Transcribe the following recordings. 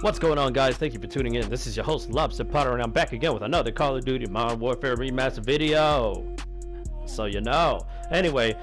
What's going on, guys? Thank you for tuning in. This is your host, Lobster Potter, and I'm back again with another Call of Duty Modern Warfare Remastered video. So you know. Anyway,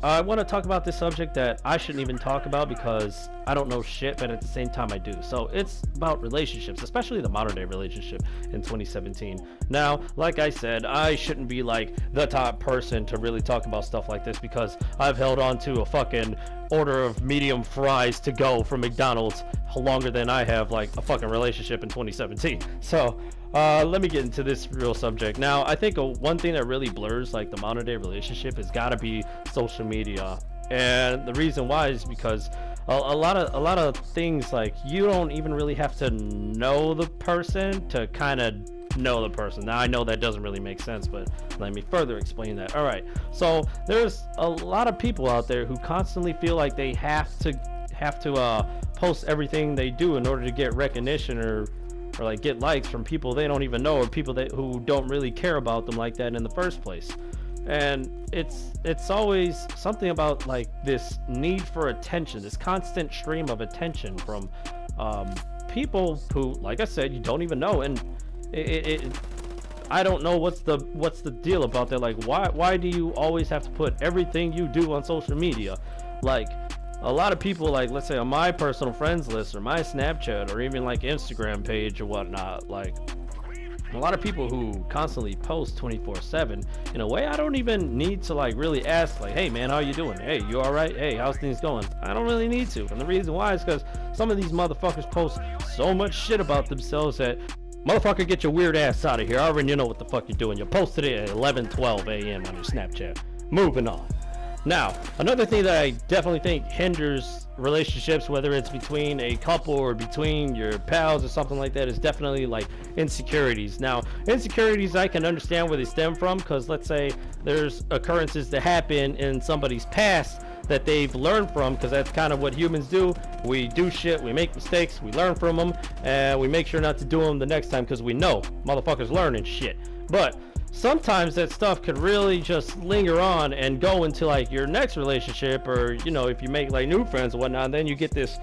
I want to talk about this subject that I shouldn't even talk about because I don't know shit, but at the same time I do. So it's about relationships, especially the modern day relationship in 2017. Now, like I said, I shouldn't be like the top person to really talk about stuff like this because I've held on to a fucking order of medium fries to go from McDonald's longer than I have like a fucking relationship in 2017. So let me get into this real subject. Now, I think one thing that really blurs like the modern day relationship has got to be social media, and the reason why is because a lot of things, like, you don't even really have to know the person to kind of know the person. Now, I know that doesn't really make sense, but let me further explain that. All right, so there's a lot of people out there who constantly feel like they have to post everything they do in order to get recognition or like get likes from people they don't even know, or people who don't really care about them like that in the first place. And it's always something about like this need for attention, this constant stream of attention from people who, like I said, you don't even know. And I don't know what's the deal about that. Like, why do you always have to put everything you do on social media? Like, a lot of people, like, let's say on my personal friends list or my Snapchat or even like Instagram page or whatnot, like a lot of people who constantly post 24/7. In a way, I don't even need to like really ask, like, hey man, how you doing? Hey, you all right? Hey, how's things going? I don't really need to. And the reason why is because some of these motherfuckers post so much shit about themselves that, motherfucker, get your weird ass out of here. I already know what the fuck you're doing. You posted it at 11:12 a.m. on your Snapchat. Moving on. Now, another thing that I definitely think hinders relationships, whether it's between a couple or between your pals or something like that, is definitely like insecurities. Now, insecurities, I can understand where they stem from, because let's say there's occurrences that happen in somebody's past that they've learned from, because that's kind of what humans do. We do shit, we make mistakes, we learn from them, and we make sure not to do them the next time because we know motherfuckers learning shit. But sometimes that stuff could really just linger on and go into like your next relationship, or you know, if you make like new friends and whatnot, then you get this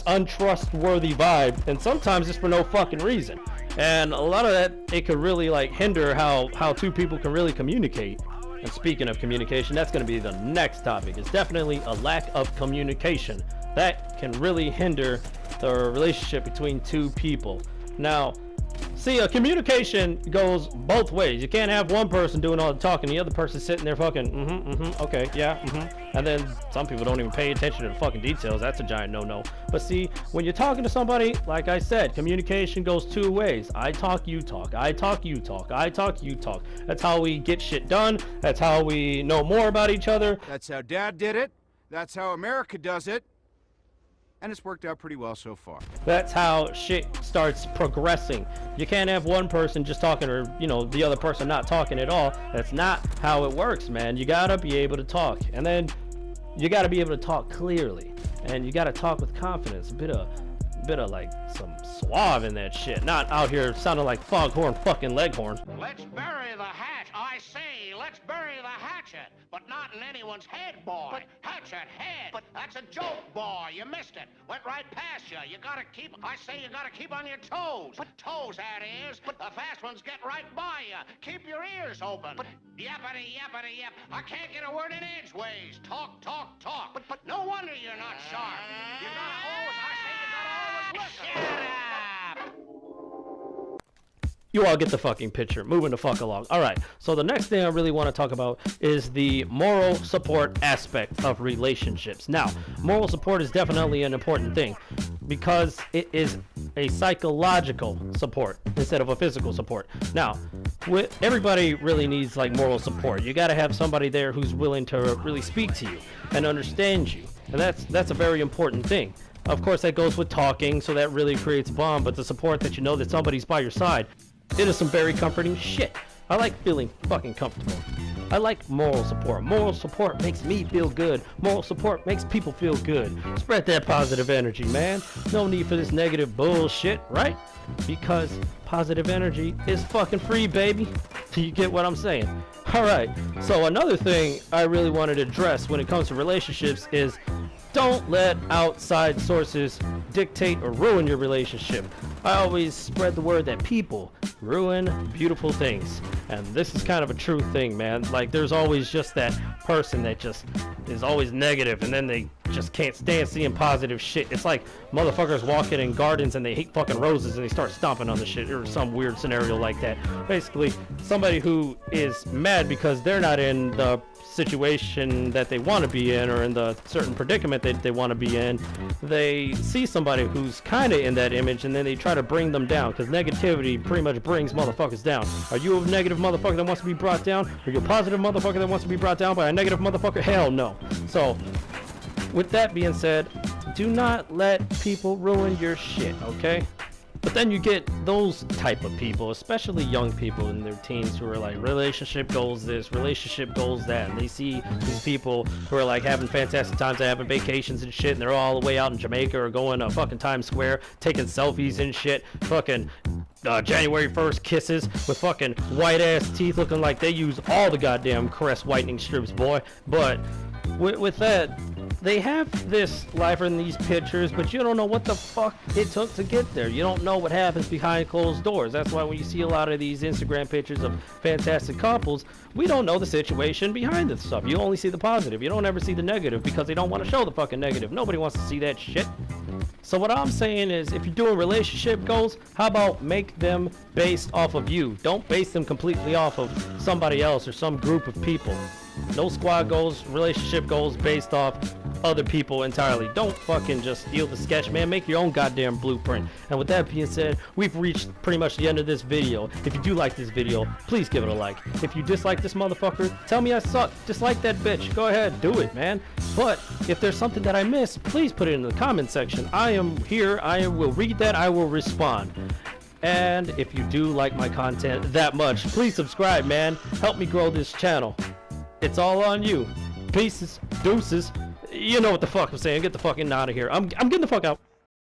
untrustworthy vibe, and sometimes it's for no fucking reason. And a lot of that, it could really like hinder how two people can really communicate. And speaking of communication, that's going to be the next topic. It's definitely a lack of communication that can really hinder the relationship between two people. Now, see, communication goes both ways. You can't have one person doing all the talking, the other person sitting there fucking, okay, yeah, and then some people don't even pay attention to the fucking details. That's a giant no-no. But see, when you're talking to somebody, like I said, communication goes two ways. I talk, you talk. I talk, you talk. I talk, you talk. That's how we get shit done. That's how we know more about each other. That's how Dad did it. That's how America does it. And it's worked out pretty well so far. That's how shit starts progressing. You can't have one person just talking, or you know, the other person not talking at all. That's not how it works, man. You gotta be able to talk, and then you gotta be able to talk clearly, and you gotta talk with confidence. A bit of like some suave in that shit, not out here sounding like Foghorn fucking Leghorn. Let's bury the hatch, I say. Let's bury the hatchet, but not in anyone's head, boy. But hatchet head. But that's a joke, boy. You missed it. Went right past you. You gotta keep on your toes. But toes, that is. But the fast ones get right by you. Keep your ears open. But yappity, yappity, yap. I can't get a word in edgeways. Talk, talk, talk. But no wonder you're not sharp. You gotta always, I say, you gotta always listen. Shut up! You all get the fucking picture. Moving the fuck along. All right. So the next thing I really want to talk about is the moral support aspect of relationships. Now, moral support is definitely an important thing because it is a psychological support instead of a physical support. Now, everybody really needs like moral support. You got to have somebody there who's willing to really speak to you and understand you. And that's a very important thing. Of course, that goes with talking, so that really creates a bond, but the support that you know that somebody's by your side, it is some very comforting shit. I like feeling fucking comfortable. I like moral support. Moral support makes me feel good. Moral support makes people feel good. Spread that positive energy, man. No need for this negative bullshit, right? Because positive energy is fucking free, baby. You get what I'm saying? Alright, so another thing I really wanted to address when it comes to relationships is Don't let outside sources dictate or ruin your relationship. I always spread the word that people ruin beautiful things. And this is kind of a true thing, man. Like, there's always just that person that just is always negative, and then they just can't stand seeing positive shit. It's like motherfuckers walking in gardens and they hate fucking roses and they start stomping on the shit, or some weird scenario like that. Basically, somebody who is mad because they're not in the situation that they want to be in, or in the certain predicament that they want to be in, they see somebody who's kind of in that image and then they try to bring them down, because negativity pretty much brings motherfuckers down. Are you a negative motherfucker that wants to be brought down? Are you a positive motherfucker that wants to be brought down by a negative motherfucker? Hell no. So with that being said, do not let people ruin your shit, okay? But then you get those type of people, especially young people in their teens, who are like, relationship goals this, relationship goals that, and they see these people who are like having fantastic times, they're having vacations and shit, and they're all the way out in Jamaica or going to fucking Times Square, taking selfies and shit, fucking January 1st kisses with fucking white ass teeth looking like they use all the goddamn Crest whitening strips, boy. But with that, they have this life in these pictures, but you don't know what the fuck it took to get there. You don't know what happens behind closed doors. That's why when you see a lot of these Instagram pictures of fantastic couples, we don't know the situation behind this stuff. You only see the positive. You don't ever see the negative, because they don't want to show the fucking negative. Nobody wants to see that shit. So what I'm saying is, if you're doing relationship goals, how about make them based off of you? Don't base them completely off of somebody else or some group of people. No squad goals, relationship goals based off other people entirely. Don't fucking just steal the sketch, man. Make your own goddamn blueprint. And with that being said, we've reached pretty much the end of this video. If you do like this video, please give it a like. If you dislike this motherfucker, tell me I suck. Dislike that bitch. Go ahead, do it, man. But if there's something that I missed, please put it in the comment section. I am here. I will read that. I will respond. And if you do like my content that much, please subscribe, man. Help me grow this channel. It's all on you. Pieces, deuces. You know what the fuck I'm saying. Get the fucking out of here. I'm getting the fuck out.